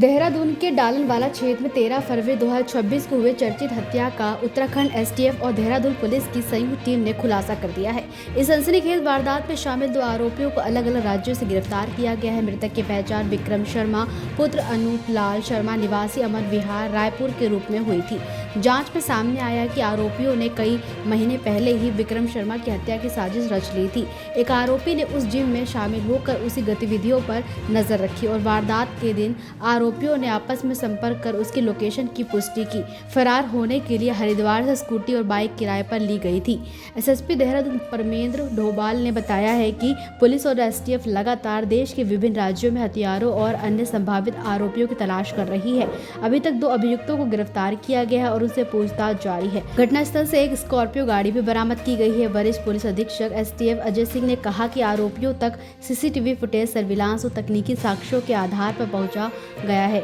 देहरादून के डालनवाला क्षेत्र में 13 फरवरी 2026 को हुए चर्चित हत्या का उत्तराखंड एसटीएफ और देहरादून पुलिस की संयुक्त टीम ने खुलासा कर दिया है। इस सनसनीखेज वारदात में शामिल 2 आरोपियों को अलग अलग राज्यों से गिरफ्तार किया गया है। मृतक की पहचान विक्रम शर्मा पुत्र अनूप लाल शर्मा निवासी अमर विहार रायपुर के रूप में हुई थी। जांच में सामने आया कि आरोपियों ने कई महीने पहले ही विक्रम शर्मा की हत्या की साजिश रच ली थी। एक आरोपी ने उस जिम में शामिल होकर उसी गतिविधियों पर नजर रखी और वारदात के दिन आरोपियों ने आपस में संपर्क कर उसकी लोकेशन की पुष्टि की। फरार होने के लिए हरिद्वार से स्कूटी और बाइक किराए पर ली गई थी। एसएसपी देहरादून परमेंद्र ढोबाल ने बताया है कि पुलिस और एसटीएफ लगातार देश के विभिन्न राज्यों में हथियारों और अन्य संभावित आरोपियों की तलाश कर रही है। अभी तक 2 अभियुक्तों को गिरफ्तार किया गया है और उनसे पूछताछ जारी है। घटनास्थल से एक स्कॉर्पियो गाड़ी भी बरामद की गई है। वरिष्ठ पुलिस अधीक्षक एसटीएफ अजय सिंह ने कहा कि आरोपियों तक सीसीटीवी फुटेज, सर्विलांस और तकनीकी साक्ष्यों के आधार पर पहुंचा गया है।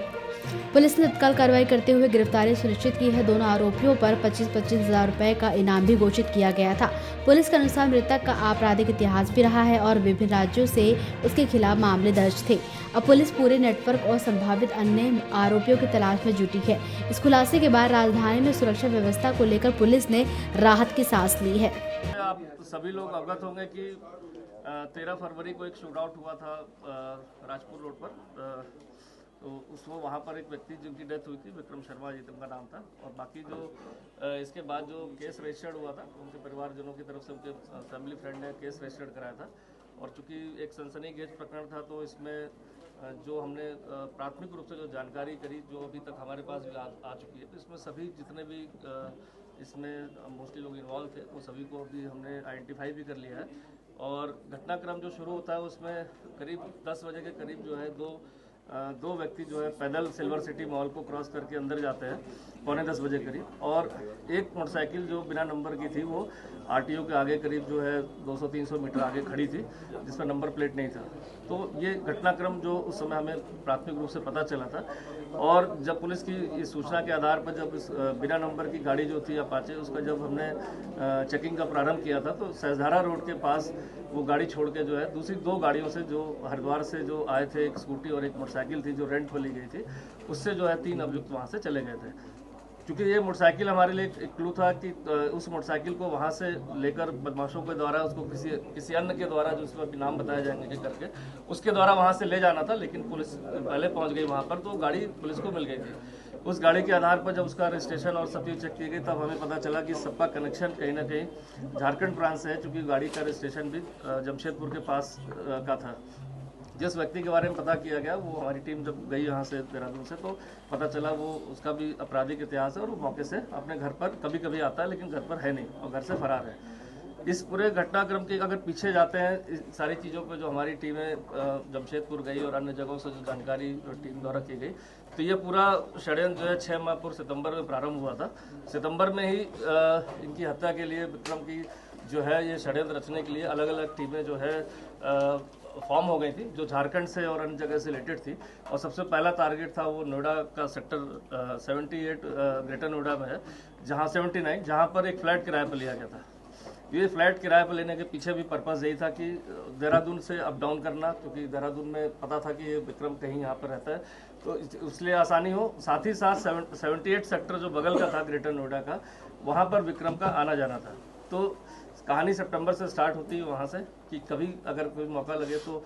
पुलिस ने तत्काल कार्रवाई करते हुए गिरफ्तारी सुनिश्चित की है। दोनों आरोपियों पर 25-25 हजार रुपए का इनाम भी घोषित किया गया था। पुलिस के अनुसार मृतक का आपराधिक इतिहास भी रहा है और विभिन्न राज्यों से उसके खिलाफ मामले दर्ज थे। अब पुलिस पूरे नेटवर्क और संभावित अन्य आरोपियों की तलाश में जुटी है। इस खुलासे के बाद राजधानी में सुरक्षा व्यवस्था को लेकर पुलिस ने राहत की सांस ली है। आप सभी लोग अवगत होंगे कि 13 फरवरी को एक शूट आउट हुआ था राजपुर रोड पर। तो उसमें वहाँ पर एक व्यक्ति जिनकी डेथ हुई थी, विक्रम शर्मा जी उनका नाम था। और बाकी जो इसके बाद जो केस रजिस्टर्ड हुआ था, उनके परिवारजनों की तरफ से उनके फैमिली फ्रेंड ने केस रजिस्टर्ड कराया था। और चूंकि एक सनसनीखेज प्रकरण था, तो इसमें जो हमने प्राथमिक रूप से जो जानकारी करी, जो अभी तक हमारे पास भी आ चुकी है, तो इसमें सभी जितने भी इसमें मोस्टली लोग इन्वॉल्व थे, वो सभी को अभी हमने आइडेंटिफाई भी कर लिया है। और घटनाक्रम जो शुरू होता है उसमें करीब 10 बजे के करीब जो है दो व्यक्ति जो है पैदल सिल्वर सिटी मॉल को क्रॉस करके अंदर जाते हैं 9:45 बजे करीब। और एक मोटरसाइकिल जो बिना नंबर की थी, वो आरटीओ के आगे करीब जो है 200-300 मीटर आगे खड़ी थी, जिसका नंबर प्लेट नहीं था। तो ये घटनाक्रम जो उस समय हमें प्राथमिक रूप से पता चला था। और जब पुलिस की इस सूचना के आधार पर जब इस बिना नंबर की गाड़ी जो थी अपाचे, उसका जब हमने चेकिंग का प्रारंभ किया था, तो सहजधारा रोड के पास वो गाड़ी छोड़ के जो है दूसरी 2 गाड़ियों से जो हरिद्वार से जो आए थे, एक स्कूटी और एक मोटरसाइकिल थी जो रेंट पर ली गई थी, उससे जो है 3 अभियुक्त वहाँ से चले गए थे। क्योंकि ये मोटरसाइकिल हमारे लिए एक क्लू था कि उस मोटरसाइकिल को वहाँ से लेकर बदमाशों के द्वारा उसको किसी अन्य के द्वारा, जो उसमें नाम बताए जाएंगे करके, उसके द्वारा वहाँ से ले जाना था। लेकिन पुलिस पहले पहुँच गई वहाँ पर, तो गाड़ी पुलिस को मिल गई थी। उस गाड़ी के आधार पर जब उसका रजिस्ट्रेशन और सब चीज़ चेक की गई, तब हमें पता चला कि सबका कनेक्शन कहीं ना कहीं झारखंड प्रांत से है, चूँकि गाड़ी का रजिस्ट्रेशन भी जमशेदपुर के पास का था। जिस व्यक्ति के बारे में पता किया गया, वो हमारी टीम जब गई यहाँ से देहरादून से, तो पता चला वो उसका भी आपराधिक इतिहास है और वो मौके से अपने घर पर कभी कभी आता है, लेकिन घर पर है नहीं और घर से फरार है। इस पूरे घटनाक्रम के अगर पीछे जाते हैं, इस सारी चीज़ों पे जो हमारी टीमें जमशेदपुर गई और अन्य जगहों से जो जानकारी टीम द्वारा की गई, तो ये पूरा षड्यंत्र जो है 6 माह पूर्व सितंबर में प्रारंभ हुआ था। सितंबर में ही इनकी हत्या के लिए, विक्रम की जो है ये षड्यंत्र रचने के लिए अलग अलग टीमें जो है फॉर्म हो गई थी, जो झारखंड से और अन्य जगह से रिलेटेड थी। और सबसे पहला टारगेट था वो नोएडा का सेक्टर 78 ग्रेटर नोएडा में है, जहाँ 79 जहाँ पर एक फ्लैट किराए पर लिया गया था। ये फ्लैट किराए पर लेने के पीछे भी पर्पस यही था कि देहरादून से अप डाउन करना, क्योंकि देहरादून में पता था कि ये विक्रम कहीं यहाँ पर रहता है, तो इसलिए आसानी हो। साथ ही साथ 78 सेक्टर जो बगल का था ग्रेटर नोएडा का, वहाँ पर विक्रम का आना जाना था। तो कहानी सितंबर से स्टार्ट होती है वहाँ से, कि कभी अगर कोई मौका लगे तो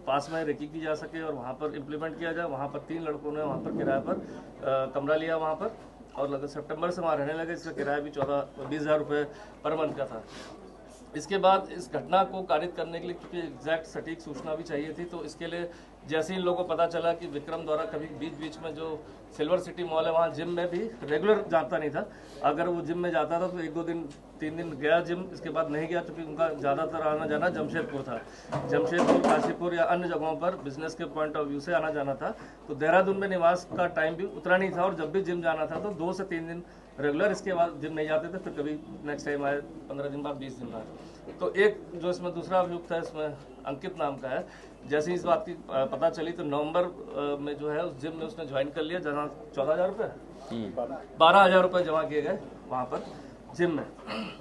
पास में रेकी की जा सके और वहाँ पर इम्प्लीमेंट किया जाए। वहाँ पर 3 लड़कों ने वहाँ पर किराए पर कमरा लिया वहाँ पर, और लगभग सितंबर से वहाँ रहने लगे। इसका किराया भी 14-20 हज़ार रुपये पर मंथ का था। इसके बाद इस घटना को कारित करने के लिए, क्योंकि एग्जैक्ट सटीक सूचना भी चाहिए थी, तो इसके लिए जैसे ही इन लोगों को पता चला कि विक्रम द्वारा कभी बीच में जो सिल्वर सिटी मॉल है, वहाँ जिम में भी रेगुलर जाता नहीं था। अगर वो जिम में जाता था तो 1-2 दिन 3 दिन गया जिम, इसके बाद नहीं गया, क्योंकि उनका ज़्यादातर आना जाना जमशेदपुर था। जमशेदपुर, काशीपुर या अन्य जगहों पर बिजनेस के पॉइंट ऑफ व्यू से आना जाना था। तो देहरादून में निवास का टाइम भी उतना नहीं था, और जब भी जिम जाना था तो 2 से 3 दिन रेगुलर, इसके बाद जिम नहीं जाते थे। फिर कभी नेक्स्ट टाइम आए 15 दिन बाद, 20 दिन बाद। तो एक जो इसमें दूसरा अभियुक्त है, इसमें अंकित नाम का है, जैसे इस बात की पता चली तो नवंबर में जो है उस जिम में उसने ज्वाइन कर लिया, जहाँ 14,000 रुपये 12,000 रुपये जमा किए गए वहाँ पर जिम में।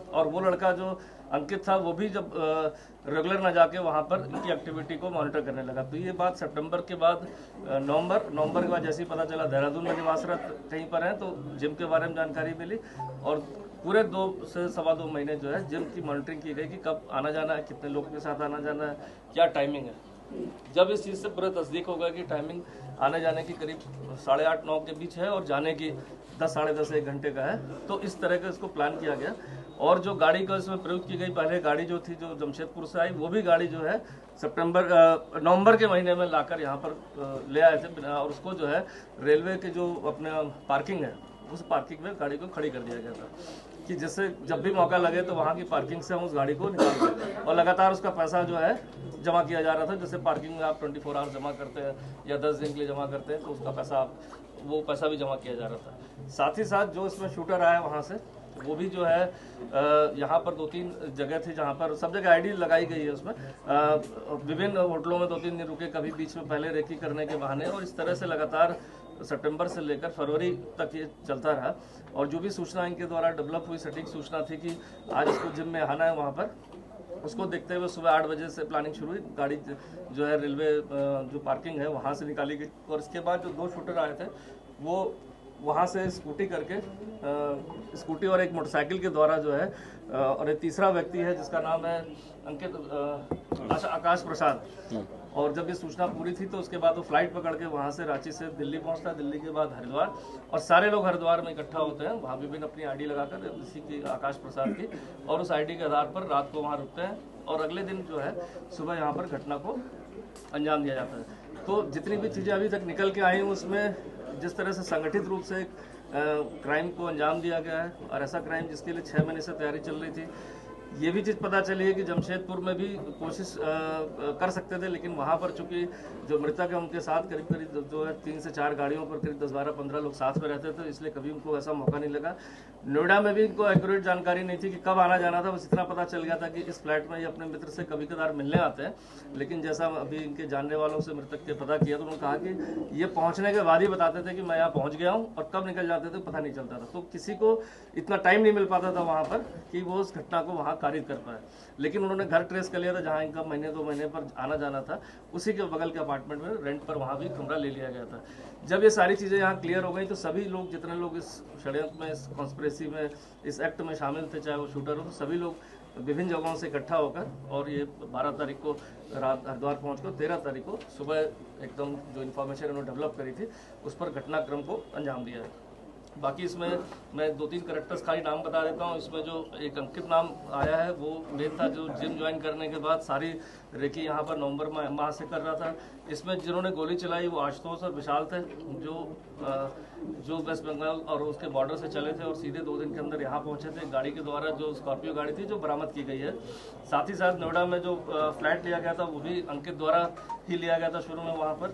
और वो लड़का जो अंकित था वो भी जब रेगुलर ना जाके वहाँ पर इनकी एक्टिविटी को मॉनिटर करने लगा। तो ये बात सितंबर के बाद नवंबर के बाद जैसे ही पता चला देहरादून में निवासरत कहीं पर हैं, तो जिम के बारे में जानकारी मिली और पूरे 2 से सवा 2 महीने जो है जिम की मॉनिटरिंग की गई कि कब आना जाना है, कितने लोगों के साथ आना जाना है, क्या टाइमिंग है। जब इस चीज़ से पूरा तस्दीक होगा कि टाइमिंग आने जाने की करीब 8:30-9 के बीच है और जाने की 10 साढ़े 10 1 घंटे का है, तो इस तरह का इसको प्लान किया गया। और जो गाड़ी का इसमें प्रयोग की गई, पहले गाड़ी जो थी जो जमशेदपुर से आई, वो भी गाड़ी जो है नवंबर के महीने में लाकर यहाँ पर ले आए थे और उसको जो है रेलवे के जो अपने पार्किंग है उस पार्किंग में गाड़ी को खड़ी कर दिया गया था कि जिससे जब भी मौका लगे तो वहाँ की पार्किंग से हम उस गाड़ी को निकाल दें। और लगातार उसका पैसा जो है जमा किया जा रहा था। जैसे पार्किंग में आप 24 आवर्स जमा करते हैं या 10 दिन के लिए जमा करते हैं, तो उसका पैसा वो पैसा भी जमा किया जा रहा था। साथ ही साथ जो इसमें शूटर आया वहाँ से, वो भी जो है यहाँ पर 2-3 जगह थी जहाँ पर सब जगह आईडी लगाई गई है। उसमें विभिन्न होटलों में 2-3 दिन रुके, कभी बीच में पहले रेकी करने के बहाने, और इस तरह से लगातार सितंबर से लेकर फरवरी तक ये चलता रहा। और जो भी सूचना इनके द्वारा डेवलप हुई, सटीक सूचना थी कि आज इसको जिम में आना है वहाँ पर, उसको देखते हुए सुबह 8 बजे से प्लानिंग शुरू हुई। गाड़ी जो है रेलवे जो पार्किंग है वहाँ से निकाली गई और इसके बाद जो 2 शूटर आए थे वो वहाँ से स्कूटी करके स्कूटी और एक मोटरसाइकिल के द्वारा जो है और एक तीसरा व्यक्ति है जिसका नाम है अंकित आकाश प्रसाद। और जब ये सूचना पूरी थी तो उसके बाद वो फ्लाइट पकड़ के वहाँ से रांची से दिल्ली पहुँचता, दिल्ली के बाद हरिद्वार, और सारे लोग हरिद्वार में इकट्ठा होते हैं। वहाँ विभिन्न अपनी आईडी लगाकर, इसी की आकाश प्रसाद की, और उस आईडी के आधार पर रात को वहाँ रुकते हैं और अगले दिन जो है सुबह यहाँ पर घटना को अंजाम दिया जाता है। तो जितनी भी चीज़ें अभी तक निकल के आई उसमें जिस तरह से संगठित रूप से क्राइम को अंजाम दिया गया है, और ऐसा क्राइम जिसके लिए 6 महीने से तैयारी चल रही थी, ये भी चीज़ पता चली है कि जमशेदपुर में भी कोशिश कर सकते थे, लेकिन वहाँ पर चूंकि जो मृतक है उनके साथ करीब जो है 3 से 4 गाड़ियों पर करीब 10-12-15 लोग साथ में रहते थे, इसलिए कभी उनको ऐसा मौका नहीं लगा। नोएडा में भी इनको एक्यूरेट जानकारी नहीं थी कि कब आना जाना था, बस इतना पता चल गया था कि इस फ्लैट में ये अपने मित्र से कभी कभार मिलने आते हैं। लेकिन जैसा अभी इनके जानने वालों से मृतक के पता किया तो उन्होंने कहा कि ये पहुँचने के बाद ही बताते थे कि मैं यहाँ पहुँच गया हूँ, और कब निकल जाते थे पता नहीं चलता था। तो किसी को इतना टाइम नहीं मिल पाता था वहाँ पर कि वो उस घटना को वहाँ कारित कर पाए। लेकिन उन्होंने घर ट्रेस कर लिया था जहाँ इनका महीने 2 महीने पर आना जाना था, उसी के बगल के अपार्टमेंट में रेंट पर वहाँ भी कमरा ले लिया गया था। जब ये सारी चीज़ें यहाँ क्लियर हो गई तो सभी लोग, जितने लोग इस षड्यंत्र में, इस कॉन्स्पिरेसी में, इस एक्ट में शामिल थे, चाहे वो शूटर हो, तो सभी लोग विभिन्न जगहों से इकट्ठा होकर, और ये 12 तारीख को रात हरिद्वार पहुँचकर 13 तारीख को सुबह एकदम जो इन्फॉर्मेशन उन्होंने डेवलप करी थी उस पर घटनाक्रम को अंजाम दिया है। बाकी इसमें मैं 2-3 कैरेक्टर्स का ही नाम बता देता हूँ। इसमें जो एक अंकित नाम आया है वो मेन था, जो जिम ज्वाइन करने के बाद सारी रेकी यहाँ पर नवंबर माह से कर रहा था। इसमें जिन्होंने गोली चलाई वो आशुतोष और विशाल थे, जो वेस्ट बंगाल और उसके बॉर्डर से चले थे और सीधे 2 दिन के अंदर यहाँ पहुँचे थे गाड़ी के द्वारा, जो स्कॉर्पियो गाड़ी थी जो बरामद की गई है। साथ ही साथ नोएडा में जो फ्लैट लिया गया था वो भी अंकित द्वारा ही लिया गया था शुरू में वहाँ पर।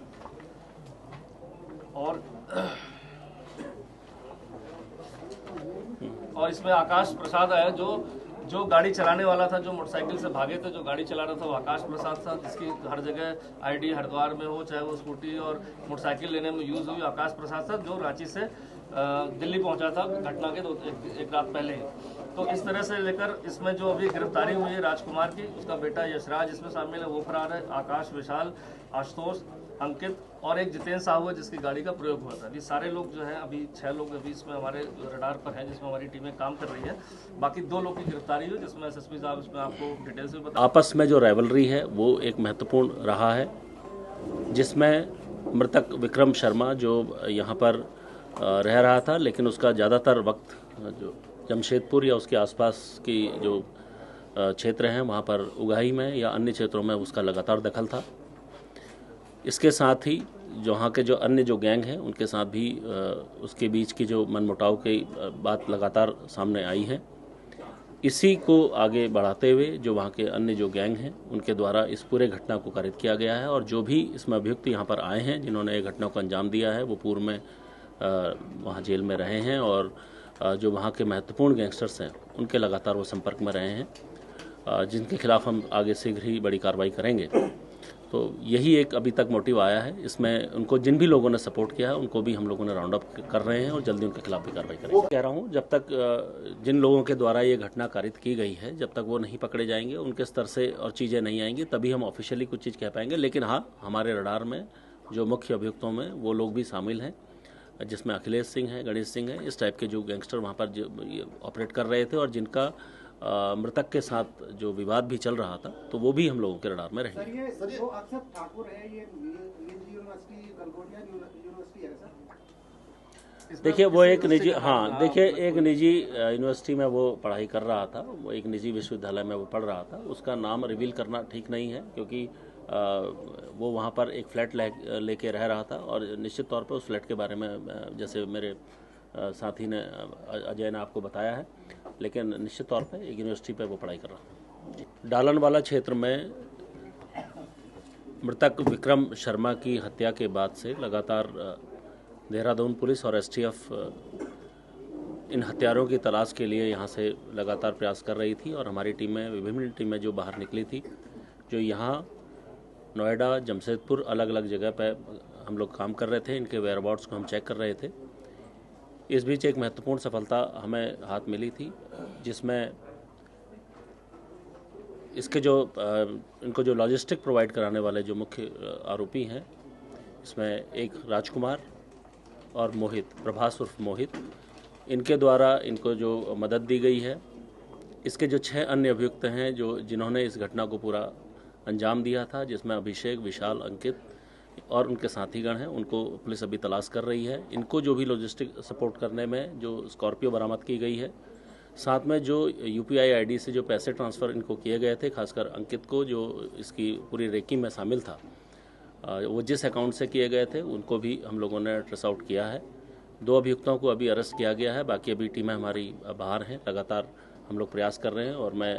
और इसमें आकाश प्रसाद आया, जो गाड़ी चलाने वाला था, जो मोटरसाइकिल से भागे थे, जो गाड़ी चला रहा था वो आकाश प्रसाद था, जिसकी हर जगह आईडी हरिद्वार में हो, चाहे वो स्कूटी और मोटरसाइकिल लेने में यूज़ हुई, आकाश प्रसाद था, जो रांची से दिल्ली पहुंचा था घटना के एक रात पहले ही। तो इस तरह से लेकर इसमें जो अभी गिरफ्तारी हुई है राजकुमार की, उसका बेटा यशराज इसमें शामिल है, वो फरार है। आकाश, विशाल, आशुतोष, अंकित और एक जितेंद्र साहू है जिसकी गाड़ी का प्रयोग हुआ था। अभी सारे लोग जो हैं, अभी 6 लोग अभी इसमें हमारे रडार पर हैं, जिसमें हमारी टीमें काम कर रही है। बाकी 2 लोग की गिरफ्तारी हुई, जिसमें एसएसपी साहब इसमें आपको डिटेल से बता। आपस में जो राइवलरी है वो एक महत्वपूर्ण रहा है, जिसमें मृतक विक्रम शर्मा जो यहाँ पर रह रहा था, लेकिन उसका ज़्यादातर वक्त जो जमशेदपुर या उसके आसपास की जो क्षेत्र हैं वहाँ पर उगाही में या अन्य क्षेत्रों में उसका लगातार दखल था। इसके साथ ही वहाँ के जो अन्य जो गैंग हैं उनके साथ भी उसके बीच की जो मनमुटाव की बात लगातार सामने आई है। इसी को आगे बढ़ाते हुए जो वहाँ के अन्य जो गैंग हैं उनके द्वारा इस पूरे घटना को कारित किया गया है, और जो भी इसमें अभियुक्त यहाँ पर आए हैं जिन्होंने घटना को अंजाम दिया है वो पूर्व में वहाँ जेल में रहे हैं, और जो वहाँ के महत्वपूर्ण गैंगस्टर्स हैं उनके लगातार वो संपर्क में रहे हैं, जिनके खिलाफ हम आगे शीघ्र ही बड़ी कार्रवाई करेंगे। तो यही एक अभी तक मोटिव आया है। इसमें उनको जिन भी लोगों ने सपोर्ट किया है उनको भी हम लोगों ने राउंड अप कर रहे हैं और जल्दी उनके खिलाफ भी कार्रवाई करेंगे। कह रहा हूँ, जब तक जिन लोगों के द्वारा ये घटना कारित की गई है, जब तक वो नहीं पकड़े जाएंगे, उनके स्तर से और चीज़ें नहीं आएंगी, तभी हम ऑफिशियली कुछ चीज़ कह पाएंगे। लेकिन हाँ, हमारे रडार में जो मुख्य अभियुक्तों में वो लोग भी शामिल हैं, जिसमें अखिलेश सिंह है, गणेश सिंह है, इस टाइप के जो गैंगस्टर वहाँ पर जो ऑपरेट कर रहे थे और जिनका मृतक के साथ जो विवाद भी चल रहा था, तो वो भी हम लोगों के रडार में रहेंगे। सर, ये जो अक्षत ठाकुर है, ये यूनिवर्सिटी गलगोटिया यूनिवर्सिटी है सर? देखिए, वो एक निजी, हाँ देखिए, एक निजी यूनिवर्सिटी में वो पढ़ाई कर रहा था, वो एक निजी विश्वविद्यालय में वो पढ़ रहा था। उसका नाम रिवील करना ठीक नहीं है, क्योंकि वो वहाँ पर एक फ्लैट लेके रह रहा था और निश्चित तौर पर उस फ्लैट के बारे में जैसे मेरे साथी ने, अजय ने आपको बताया है, लेकिन निश्चित तौर पे एक यूनिवर्सिटी पे वो पढ़ाई कर रहा है। डालनवाला क्षेत्र में मृतक विक्रम शर्मा की हत्या के बाद से लगातार देहरादून पुलिस और एसटीएफ इन हत्यारों की तलाश के लिए यहाँ से लगातार प्रयास कर रही थी और हमारी टीमें, विभिन्न टीमें जो बाहर निकली थी, जो यहाँ नोएडा, जमशेदपुर, अलग अलग जगह पे हम लोग काम कर रहे थे। इनके वेयरअबाउट्स को हम चेक कर रहे थे। इस बीच एक महत्वपूर्ण सफलता हमें हाथ मिली थी, जिसमें इसके जो इनको जो लॉजिस्टिक प्रोवाइड कराने वाले जो मुख्य आरोपी हैं, इसमें एक राजकुमार और मोहित, प्रभास उर्फ मोहित, इनके द्वारा इनको जो मदद दी गई है। इसके जो 6 अन्य अभियुक्त हैं जिन्होंने इस घटना को पूरा अंजाम दिया था, जिसमें अभिषेक, विशाल, अंकित और उनके साथीगण हैं, उनको पुलिस अभी तलाश कर रही है। इनको जो भी लॉजिस्टिक सपोर्ट करने में जो स्कॉर्पियो बरामद की गई है, साथ में जो यूपीआई आईडी से जो पैसे ट्रांसफ़र इनको किए गए थे, खासकर अंकित को जो इसकी पूरी रेकी में शामिल था, वो जिस अकाउंट से किए गए थे उनको भी हम लोगों ने ट्रेस आउट किया है। 2 अभियुक्तों को अभी अरेस्ट किया गया है, बाकी अभी टीमें हमारी बाहर हैं। लगातार हम लोग प्रयास कर रहे हैं और मैं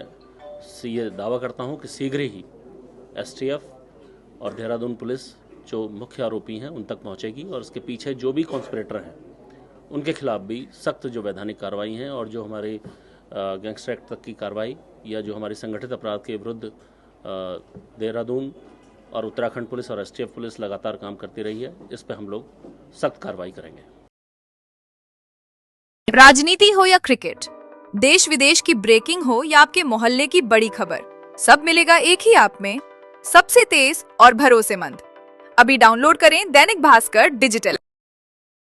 ये दावा करता हूँ कि शीघ्र ही एसटीएफ और देहरादून पुलिस जो मुख्य आरोपी हैं उन तक पहुंचेगी और उसके पीछे जो भी कॉन्स्पिरेटर हैं उनके खिलाफ भी सख्त जो वैधानिक कार्रवाई हैं और जो हमारे गैंगस्टर एक्ट तक की कार्रवाई या जो हमारी संगठित अपराध के विरुद्ध देहरादून और उत्तराखंड पुलिस और एसटीएफ पुलिस लगातार काम करती रही है, इस पर हम लोग सख्त कार्रवाई करेंगे। राजनीति हो या क्रिकेट, देश विदेश की ब्रेकिंग हो या आपके मोहल्ले की बड़ी खबर, सब मिलेगा एक ही ऐप में, सबसे तेज और भरोसेमंद। अभी डाउनलोड करें दैनिक भास्कर डिजिटल।